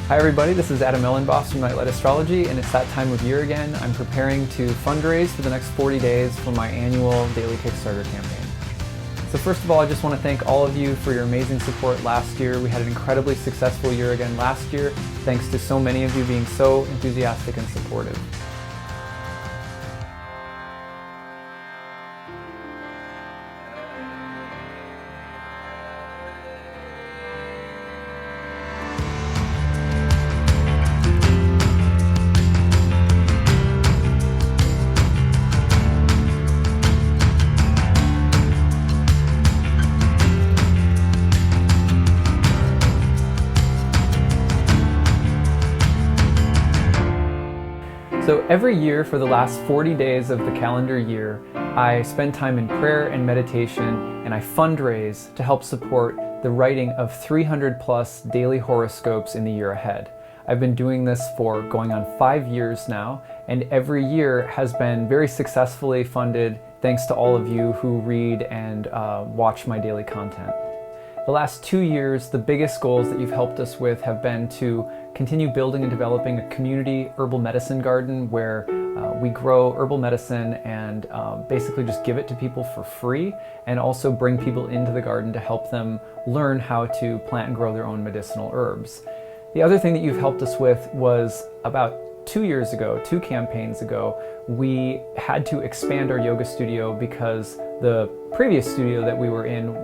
Hi everybody, this is Elenbaas from Nightlight Astrology, and it's that time of year again. I'm preparing to fundraise for the next 40 days for my annual daily Kickstarter campaign. So first of all, I just want to thank all of you for your amazing support last year. We had an incredibly successful year again last year, thanks to so many of you being so enthusiastic and supportive. So every year for the last 40 days of the calendar year, I spend time in prayer and meditation, and I fundraise to help support the writing of 300 plus daily horoscopes in the year ahead. I've been doing this for going on 5 years now, and every year has been very successfully funded thanks to all of you who read and watch my daily content. The last 2 years, the biggest goals that you've helped us with have been to continue building and developing a community herbal medicine garden where we grow herbal medicine and basically just give it to people for free, and also bring people into the garden to help them learn how to plant and grow their own medicinal herbs. The other thing that you've helped us with was about 2 years ago, 2 campaigns ago, we had to expand our yoga studio because the previous studio that we were in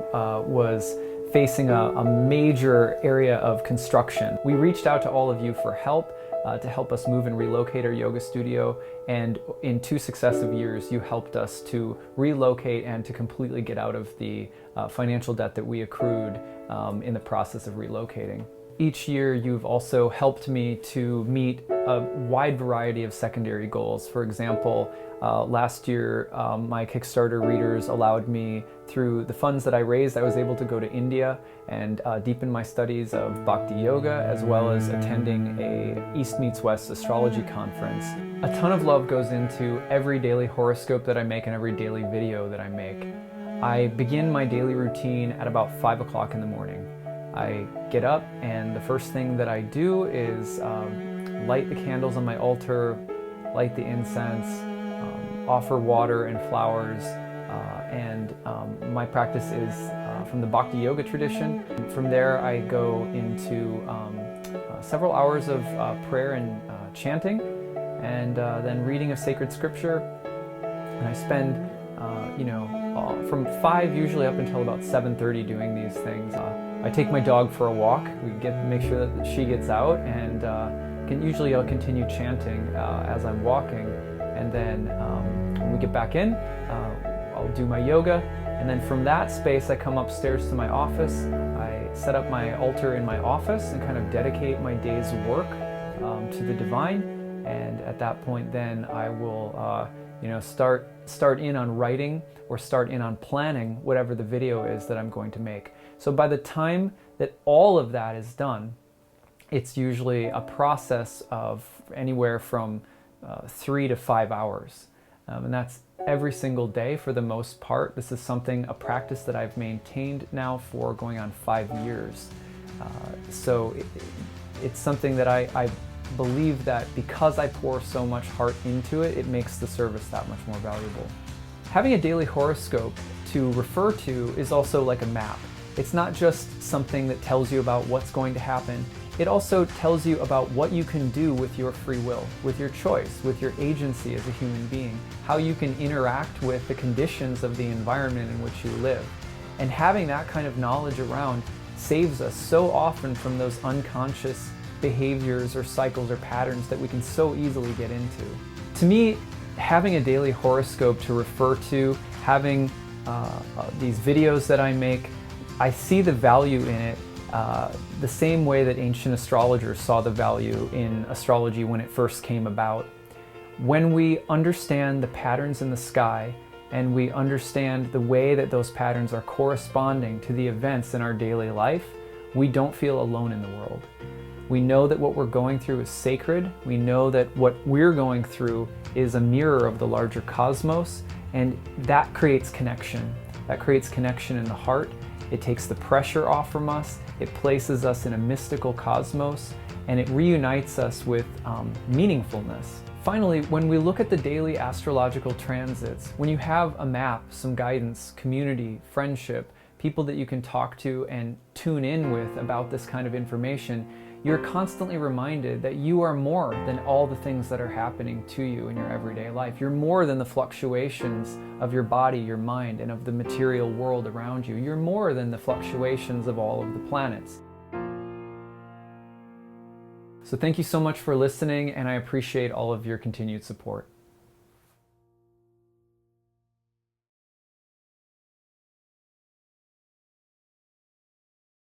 was facing a major area of construction. We reached out to all of you for help to help us move and relocate our yoga studio, and in 2 successive years you helped us to relocate and to completely get out of the financial debt that we accrued in the process of relocating. Each year you've also helped me to meet a wide variety of secondary goals. For example, last year my Kickstarter readers allowed me, through the funds that I raised, I was able to go to India and deepen my studies of Bhakti Yoga, as well as attending a East Meets West astrology conference. A ton of love goes into every daily horoscope that I make and every daily video that I make. I begin my daily routine at about 5 o'clock in the morning. I get up, and the first thing that I do is light the candles on my altar, light the incense, offer water and flowers, and my practice is from the Bhakti Yoga tradition. From there I go into several hours of prayer and chanting, and then reading of sacred scripture, and I spend from 5 usually up until about 7:30 doing these things. I take my dog for a walk. Make sure that she gets out, and I'll continue chanting as I'm walking, and then when we get back in, I'll do my yoga, and then from that space I come upstairs to my office. I set up my altar in my office and kind of dedicate my day's work to the divine, and at that point then I will start in on writing or start in on planning whatever the video is that I'm going to make. So by the time that all of that is done, it's usually a process of anywhere from 3 to 5 hours. And that's every single day for the most part. This is a practice that I've maintained now for going on 5 years. So it's something that I believe that because I pour so much heart into it, it makes the service that much more valuable. Having a daily horoscope to refer to is also like a map. It's not just something that tells you about what's going to happen. It also tells you about what you can do with your free will, with your choice, with your agency as a human being, how you can interact with the conditions of the environment in which you live. And having that kind of knowledge around saves us so often from those unconscious behaviors or cycles or patterns that we can so easily get into. To me, having a daily horoscope to refer to, having these videos that I make, I see the value in it the same way that ancient astrologers saw the value in astrology when it first came about. When we understand the patterns in the sky, and we understand the way that those patterns are corresponding to the events in our daily life, we don't feel alone in the world. We know that what we're going through is sacred. We know that what we're going through is a mirror of the larger cosmos, and that creates connection. That creates connection in the heart, It takes the pressure off from us, it places us in a mystical cosmos, and it reunites us with meaningfulness. Finally, when we look at the daily astrological transits, when you have a map, some guidance, community, friendship, people that you can talk to and tune in with about this kind of information, you're constantly reminded that you are more than all the things that are happening to you in your everyday life. You're more than the fluctuations of your body, your mind, and of the material world around you. You're more than the fluctuations of all of the planets. So thank you so much for listening, and I appreciate all of your continued support.